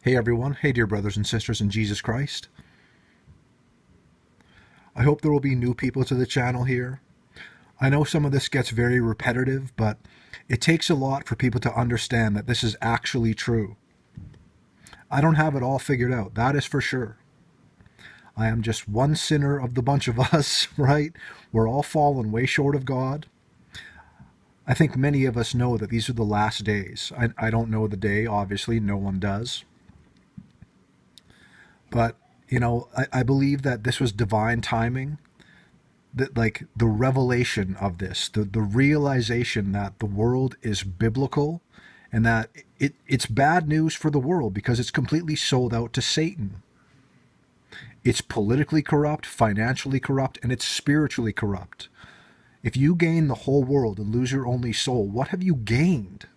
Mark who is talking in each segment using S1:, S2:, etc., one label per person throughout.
S1: Hey everyone, hey dear brothers and sisters in Jesus Christ. I hope there will be new people to the channel here. I know some of this gets very repetitive, but it takes a lot for people to understand that this is actually true. I don't have it all figured out, that is for sure. I am just one sinner of the bunch of us, right? We're all fallen way short of God. I think many of us know that these are the last days. I don't know the day, obviously, no one does. But, I believe that this was divine timing, that like the revelation of this, the realization that the world is biblical and that it's bad news for the world because it's completely sold out to Satan. It's politically corrupt, financially corrupt, and it's spiritually corrupt. If you gain the whole world and lose your only soul, what have you gained?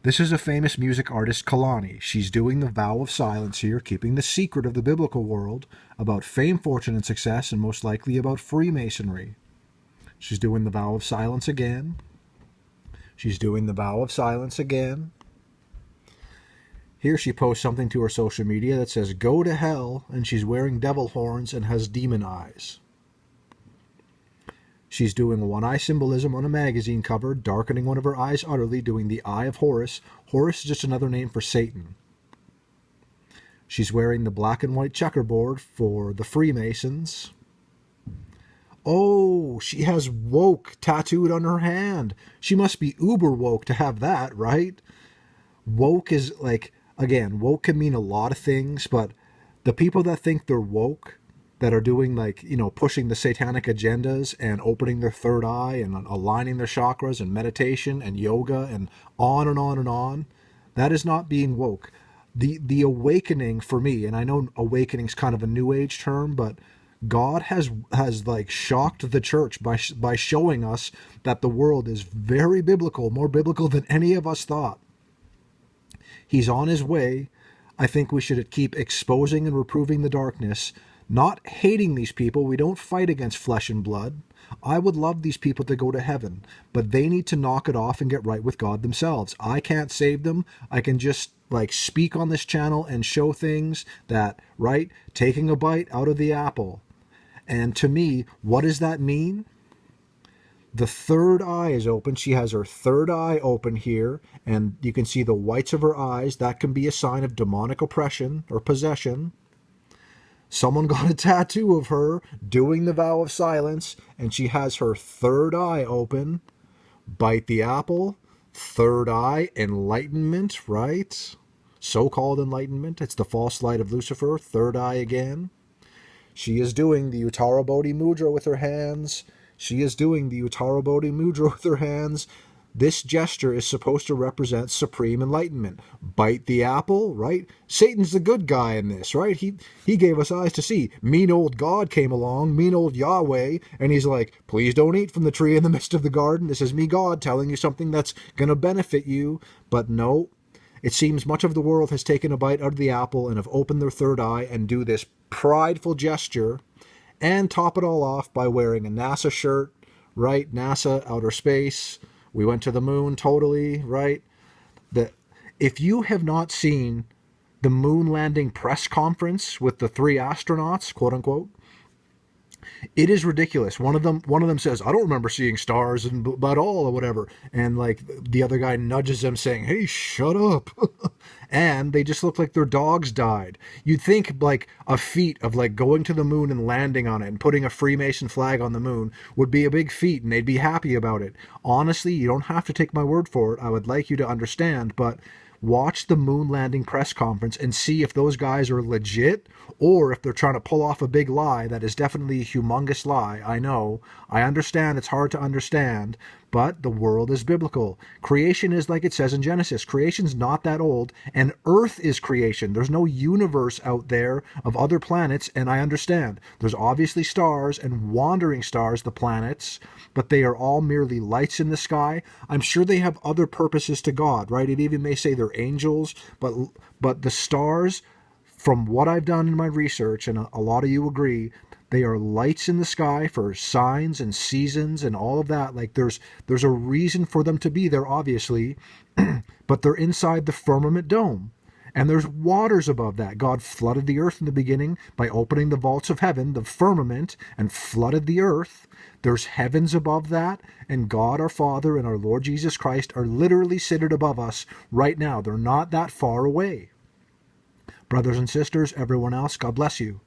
S1: This is a famous music artist, Kalani. She's doing the vow of silence here, keeping the secret of the biblical world about fame, fortune, and success, and most likely about Freemasonry. She's doing the vow of silence again. She's doing the vow of silence again. Here she posts something to her social media that says, "Go to hell," and she's wearing devil horns and has demon eyes. She's doing one eye symbolism on a magazine cover, darkening one of her eyes utterly, doing the Eye of Horus. Horus is just another name for Satan. She's wearing the black and white checkerboard for the Freemasons. Oh, she has woke tattooed on her hand. She must be uber woke to have that, right? Woke is like, again, woke can mean a lot of things, but the people that think they're woke, that are doing pushing the satanic agendas and opening their third eye and aligning their chakras and meditation and yoga and on and on and on, that is not being woke. The awakening for me, and I know awakening is kind of a new age term, but God has shocked the church by showing us that the world is very biblical, more biblical than any of us thought. He's on his way. I think we should keep exposing and reproving the darkness, not hating these people. We don't fight against flesh and blood. I would love these people to go to heaven, but they need to knock it off and get right with God themselves. I can't save them. I can just speak on this channel and show things that, right, taking a bite out of the apple. And to me, what does that mean? The third eye is open. She has her third eye open here, and you can see the whites of her eyes. That can be a sign of demonic oppression or possession. Someone got a tattoo of her doing the vow of silence, and she has her third eye open. Bite the apple, third eye, enlightenment, right? So-called enlightenment. It's the false light of Lucifer, third eye again. She is doing the Uttara Bodhi Mudra with her hands. She is doing the Uttara Bodhi Mudra with her hands. This gesture is supposed to represent supreme enlightenment. Bite the apple, right? Satan's the good guy in this, right? He gave us eyes to see. Mean old God came along, mean old Yahweh, and he's like, please don't eat from the tree in the midst of the garden. This is me, God, telling you something that's going to benefit you. But no, it seems much of the world has taken a bite out of the apple and have opened their third eye and do this prideful gesture and top it all off by wearing a NASA shirt, right? NASA, outer space. We went to the moon, totally, right? If you have not seen the moon landing press conference with the 3 astronauts, quote unquote, it is ridiculous. One of them says, "I don't remember seeing stars at all," or whatever, and the other guy nudges them, saying, "Hey, shut up!" And they just look like their dogs died. You'd think a feat of going to the moon and landing on it and putting a Freemason flag on the moon would be a big feat, and they'd be happy about it. Honestly, you don't have to take my word for it. I would like you to understand, but watch the moon landing press conference and see if those guys are legit or if they're trying to pull off a big lie that is definitely a humongous lie. I know. I understand it's hard to understand, but the world is biblical. Creation is like it says in Genesis. Creation's not that old, and Earth is creation. There's no universe out there of other planets, and I understand. There's obviously stars and wandering stars, the planets, but they are all merely lights in the sky. I'm sure they have other purposes to God, right? It even may say they're angels, but the stars, from what I've done in my research, and a lot of you agree, they are lights in the sky for signs and seasons and all of that. There's a reason for them to be there, obviously, but they're inside the firmament dome. And there's waters above that. God flooded the earth in the beginning by opening the vaults of heaven, the firmament, and flooded the earth. There's heavens above that, and God our Father and our Lord Jesus Christ are literally seated above us right now. They're not that far away. Brothers and sisters, everyone else, God bless you.